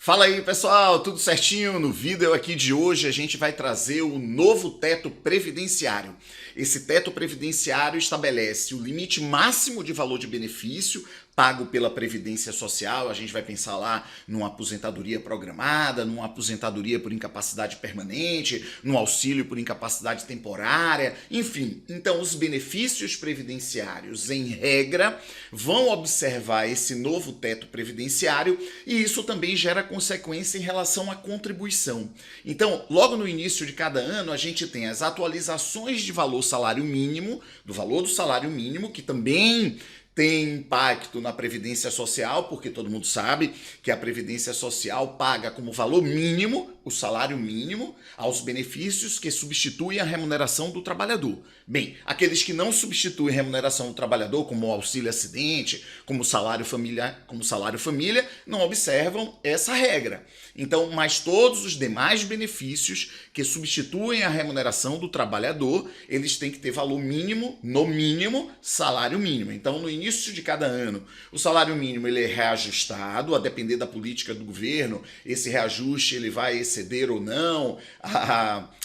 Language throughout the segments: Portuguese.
Fala aí pessoal, tudo certinho? No vídeo aqui de hoje a gente vai trazer o novo teto previdenciário. Esse teto previdenciário estabelece o limite máximo de valor de benefício pago pela Previdência Social. A gente vai pensar lá numa aposentadoria programada, numa aposentadoria por incapacidade permanente, num auxílio por incapacidade temporária, enfim. Então os benefícios previdenciários, em regra, vão observar esse novo teto previdenciário e isso também gera consequência em relação à contribuição. Então, logo no início de cada ano, a gente tem as atualizações de valor salário mínimo, do valor do salário mínimo, que também tem impacto na Previdência Social, porque todo mundo sabe que a Previdência Social paga como valor mínimo, o salário mínimo, aos benefícios que substituem a remuneração do trabalhador. Bem, aqueles que não substituem a remuneração do trabalhador, como o auxílio acidente, como salário família, não observam essa regra. Então, mas todos os demais benefícios que substituem a remuneração do trabalhador, eles têm que ter valor mínimo, no mínimo, salário mínimo. Então, no início de cada ano, o salário mínimo ele é reajustado, a depender da política do governo, esse reajuste ele vai exceder ou não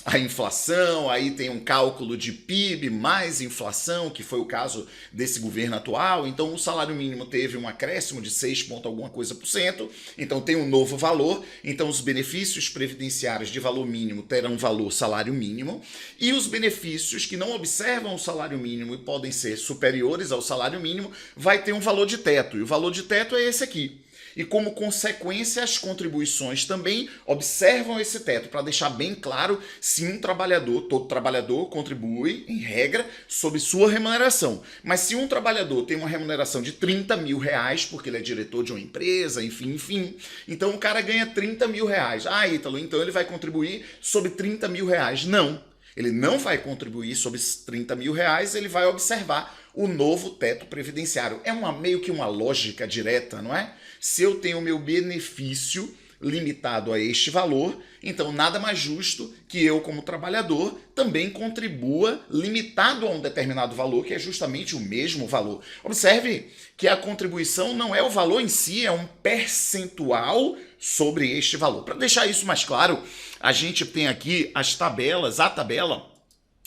a inflação, aí tem um cálculo de PIB mais inflação, que foi o caso desse governo atual. Então, o salário mínimo teve um acréscimo de 6 ponto alguma coisa por cento, então tem um novo valor. Então, os benefícios previdenciários de valor mínimo terão valor salário mínimo, e os benefícios que não observam o salário mínimo e podem ser superiores ao salário mínimo vai ter um valor de teto, e o valor de teto é esse aqui. E como consequência, as contribuições também observam esse teto, para deixar bem claro se um trabalhador, todo trabalhador contribui, em regra, sobre sua remuneração. Mas se um trabalhador tem uma remuneração de 30 mil reais, porque ele é diretor de uma empresa, enfim, então o cara ganha 30 mil reais. Ah, Ítalo, então ele vai contribuir sobre 30 mil reais. Não. Ele não vai contribuir sobre 30 mil reais, ele vai observar o novo teto previdenciário. É meio que uma lógica direta, não é? Se eu tenho o meu benefício limitado a este valor, então nada mais justo que eu, como trabalhador, também contribua limitado a um determinado valor, que é justamente o mesmo valor. Observe que a contribuição não é o valor em si, é um percentual sobre este valor. Para deixar isso mais claro, a gente tem aqui a tabela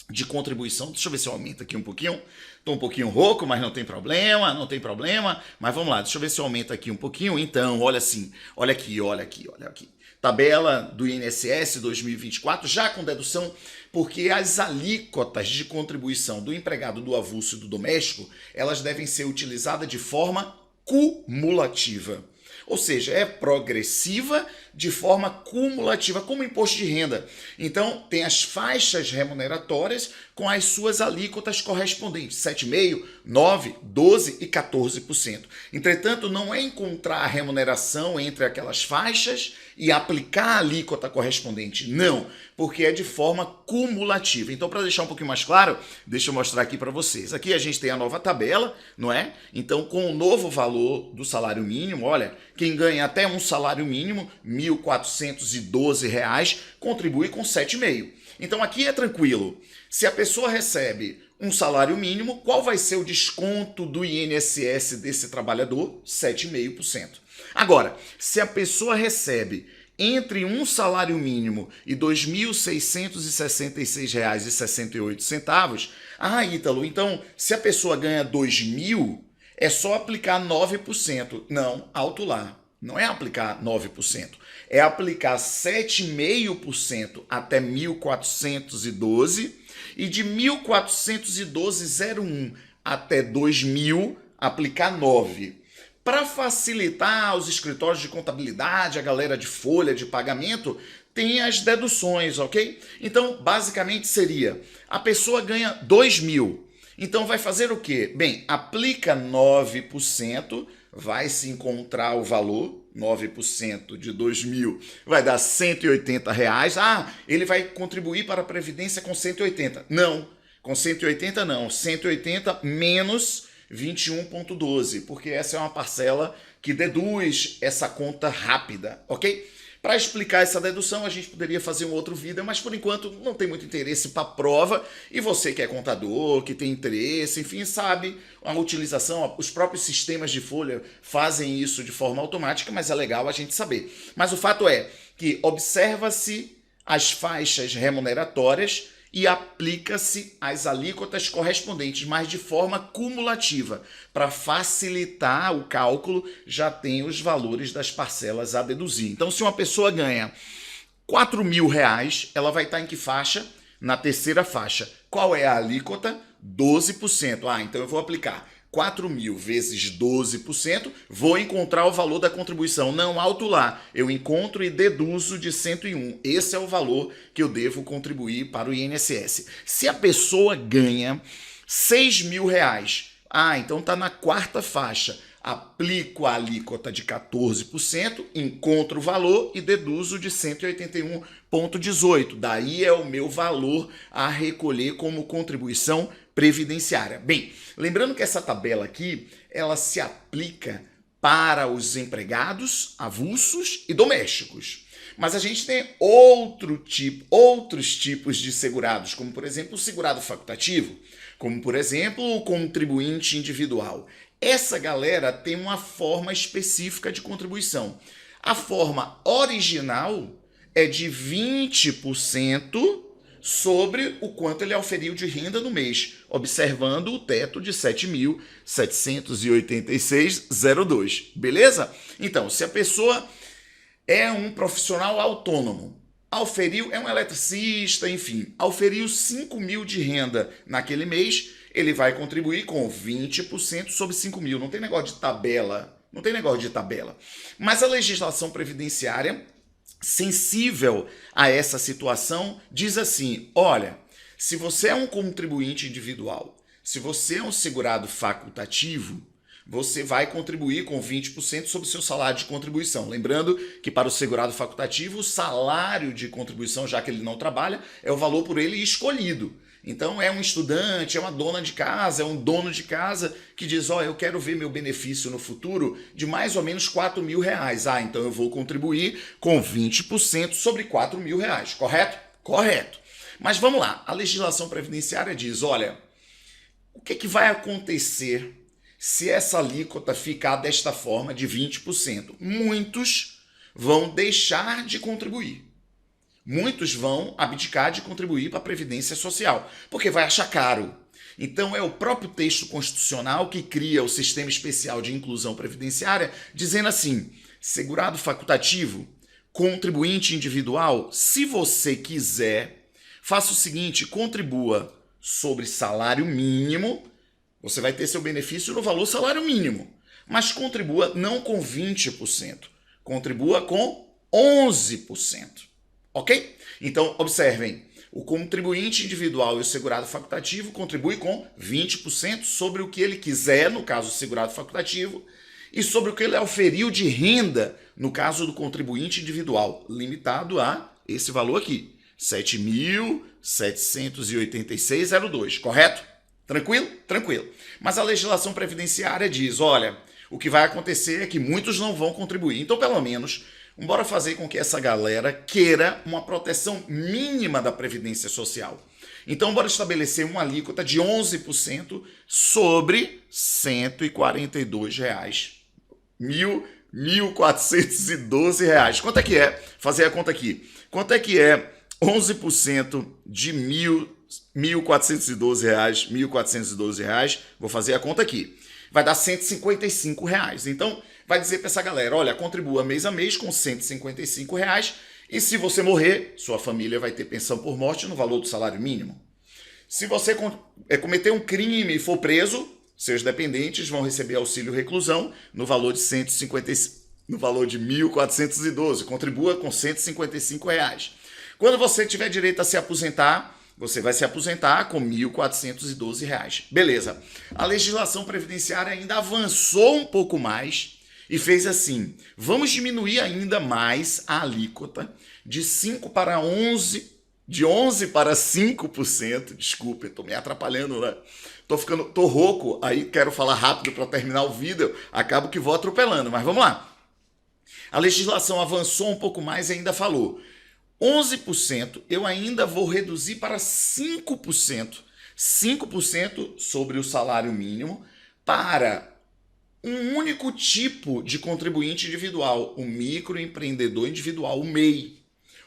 de contribuição. Deixa eu ver se eu aumento aqui um pouquinho. Estou um pouquinho rouco, mas não tem problema. Mas vamos lá, deixa eu ver se eu aumento aqui um pouquinho. Então, olha assim, olha aqui. Tabela do INSS 2024, já com dedução, porque as alíquotas de contribuição do empregado do avulso e do doméstico, elas devem ser utilizadas de forma cumulativa. Ou seja, é progressiva de forma cumulativa, como imposto de renda. Então, tem as faixas remuneratórias com as suas alíquotas correspondentes, 7,5%, 9%, 12% e 14%. Entretanto, não é encontrar a remuneração entre aquelas faixas e aplicar a alíquota correspondente. Não, porque é de forma cumulativa. Então, para deixar um pouquinho mais claro, deixa eu mostrar aqui para vocês. Aqui a gente tem a nova tabela, não é? Então, com o novo valor do salário mínimo, olha, quem ganha até um salário mínimo, R$ 1.412, contribui com 7,5%. Então, aqui é tranquilo. Se a pessoa recebe um salário mínimo, qual vai ser o desconto do INSS desse trabalhador? 7,5%. Agora, se a pessoa recebe entre um salário mínimo e R$ 2.666,68, Ítalo, então se a pessoa ganha 2.000, é só aplicar 9%. Não, alto lá. Não é aplicar 9%, é aplicar 7,5% até 1.412 e de 1.412,01 até 2.000 aplicar 9%. Para facilitar os escritórios de contabilidade, a galera de folha de pagamento, tem as deduções, ok? Então, basicamente seria, a pessoa ganha 2.000, então vai fazer o quê? Bem, aplica 9%, vai se encontrar o valor, 9% de 2.000 vai dar R$ 180. Ele vai contribuir para a Previdência com 180. Não, com 180 não, 180 menos 21,12, porque essa é uma parcela que deduz essa conta rápida, ok? Para explicar essa dedução, a gente poderia fazer um outro vídeo, mas por enquanto não tem muito interesse para a prova. E você que é contador, que tem interesse, enfim, sabe a utilização, os próprios sistemas de folha fazem isso de forma automática, mas é legal a gente saber. Mas o fato é que observa-se as faixas remuneratórias e aplica-se as alíquotas correspondentes, mas de forma cumulativa. Para facilitar o cálculo, já tem os valores das parcelas a deduzir. Então, se uma pessoa ganha R$4.000, ela vai estar em que faixa? Na terceira faixa. Qual é a alíquota? 12%. Então eu vou aplicar 4.000 vezes 12%, vou encontrar o valor da contribuição. Não, alto lá, eu encontro e deduzo de 101. Esse é o valor que eu devo contribuir para o INSS. Se a pessoa ganha R$6.000, então está na quarta faixa. Aplico a alíquota de 14%, encontro o valor e deduzo de 181,18. Daí é o meu valor a recolher como contribuição previdenciária. Bem, lembrando que essa tabela aqui, ela se aplica para os empregados, avulsos e domésticos. Mas a gente tem outros tipos de segurados, como por exemplo o segurado facultativo, como por exemplo o contribuinte individual. Essa galera tem uma forma específica de contribuição. A forma original é de 20% sobre o quanto ele auferiu de renda no mês, observando o teto de 7.786,02. Beleza? Então, se a pessoa é um profissional autônomo, auferiu, é um eletricista, enfim, auferiu 5.000 de renda naquele mês, ele vai contribuir com 20% sobre 5.000. Não tem negócio de tabela. Não tem negócio de tabela. Mas a legislação previdenciária, sensível a essa situação, diz assim, olha, se você é um contribuinte individual, se você é um segurado facultativo, você vai contribuir com 20% sobre o seu salário de contribuição. Lembrando que para o segurado facultativo, o salário de contribuição, já que ele não trabalha, é o valor por ele escolhido. Então é um estudante, é uma dona de casa, é um dono de casa que diz, eu quero ver meu benefício no futuro de mais ou menos R$4.000. Então eu vou contribuir com 20% sobre R$4.000, correto? Correto. Mas vamos lá, a legislação previdenciária diz, olha, o que vai acontecer se essa alíquota ficar desta forma de 20%? Muitos vão deixar de contribuir. Muitos vão abdicar de contribuir para a Previdência Social, porque vai achar caro. Então é o próprio texto constitucional que cria o Sistema Especial de Inclusão Previdenciária, dizendo assim, segurado facultativo, contribuinte individual, se você quiser, faça o seguinte, contribua sobre salário mínimo, você vai ter seu benefício no valor salário mínimo, mas contribua não com 20%, contribua com 11%. Ok? Então, observem, o contribuinte individual e o segurado facultativo contribuem com 20% sobre o que ele quiser, no caso do segurado facultativo, e sobre o que ele auferiu de renda, no caso do contribuinte individual, limitado a esse valor aqui, 7.786,02, correto? Tranquilo? Tranquilo. Mas a legislação previdenciária diz, olha, o que vai acontecer é que muitos não vão contribuir, então pelo menos bora fazer com que essa galera queira uma proteção mínima da Previdência Social. Então, bora estabelecer uma alíquota de 11% sobre R$ 142,00. R$ 1.412. Quanto é que é? Fazer a conta aqui. Quanto é que é 11% de R$ 1.412? R$ 1.412. Vou fazer a conta aqui. Vai dar R$ 155. Então, vai dizer para essa galera, olha, contribua mês a mês com R$ 155 e se você morrer, sua família vai ter pensão por morte no valor do salário mínimo. Se você cometer um crime e for preso, seus dependentes vão receber auxílio reclusão no valor de 1.412. Contribua com R$ 155. Quando você tiver direito a se aposentar, você vai se aposentar com R$ 1.412. Beleza. A legislação previdenciária ainda avançou um pouco mais e fez assim, vamos diminuir ainda mais a alíquota de 5 para 11, de 11 para 5%. Desculpa, estou me atrapalhando, né? Tô rouco, aí quero falar rápido para terminar o vídeo, acabo que vou atropelando, mas vamos lá. A legislação avançou um pouco mais e ainda falou: 11% eu ainda vou reduzir para 5%. 5% sobre o salário mínimo para um único tipo de contribuinte individual, o microempreendedor individual, o MEI.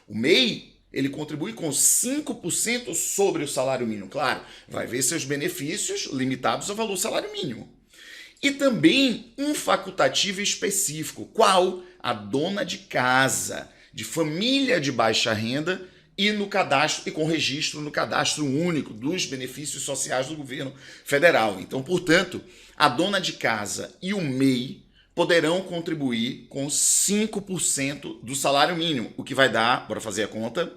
O MEI, ele contribui com 5% sobre o salário mínimo. Claro, vai ver seus benefícios limitados ao valor salário mínimo. E também um facultativo específico. Qual? A dona de casa, de família de baixa renda e no cadastro e com registro no cadastro único dos benefícios sociais do governo federal. Então, portanto, a dona de casa e o MEI poderão contribuir com 5% do salário mínimo, o que vai dar, bora fazer a conta,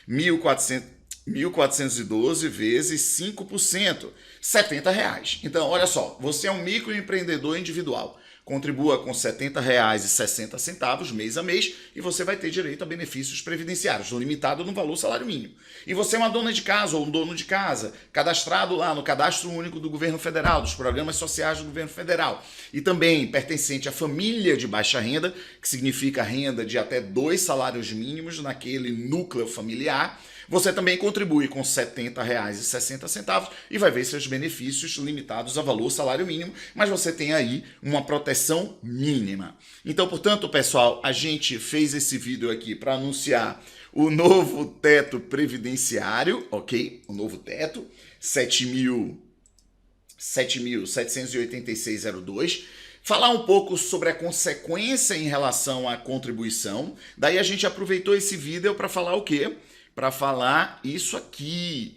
1.412 vezes 5%, R$70. Então, olha só, você é um microempreendedor individual, contribua com R$70,60 mês a mês e você vai ter direito a benefícios previdenciários, limitado no valor salário mínimo. E você é uma dona de casa ou um dono de casa, cadastrado lá no Cadastro Único do Governo Federal, dos programas sociais do Governo Federal, e também pertencente à família de baixa renda, que significa renda de até 2 salários mínimos naquele núcleo familiar, você também contribui com R$70,60 e vai ver seus benefícios limitados a valor salário mínimo, mas você tem aí uma proteção mínima. Então, portanto, pessoal, a gente fez esse vídeo aqui para anunciar o novo teto previdenciário, ok? O novo teto, 7.786,02. Falar um pouco sobre a consequência em relação à contribuição. Daí a gente aproveitou esse vídeo para falar o quê? Para falar isso aqui,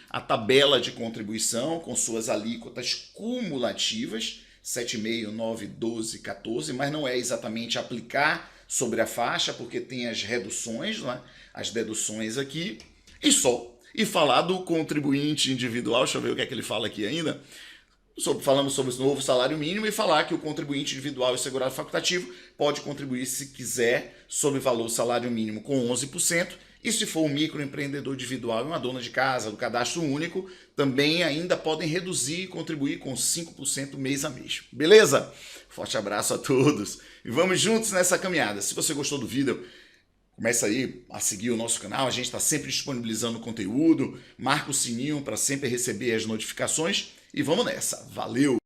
a tabela de contribuição com suas alíquotas cumulativas, 7,5, 9, 12, 14, mas não é exatamente aplicar sobre a faixa, porque tem as reduções, né? As deduções aqui, e só. E falar do contribuinte individual, deixa eu ver o que é que ele fala aqui ainda, falamos sobre o novo salário mínimo e falar que o contribuinte individual e segurado facultativo pode contribuir, se quiser, sobre o valor salário mínimo com 11%, e se for um microempreendedor individual e uma dona de casa do cadastro único, também ainda podem reduzir e contribuir com 5% mês a mês. Beleza? Forte abraço a todos e vamos juntos nessa caminhada. Se você gostou do vídeo, começa aí a seguir o nosso canal, a gente está sempre disponibilizando conteúdo, marca o sininho para sempre receber as notificações e vamos nessa. Valeu!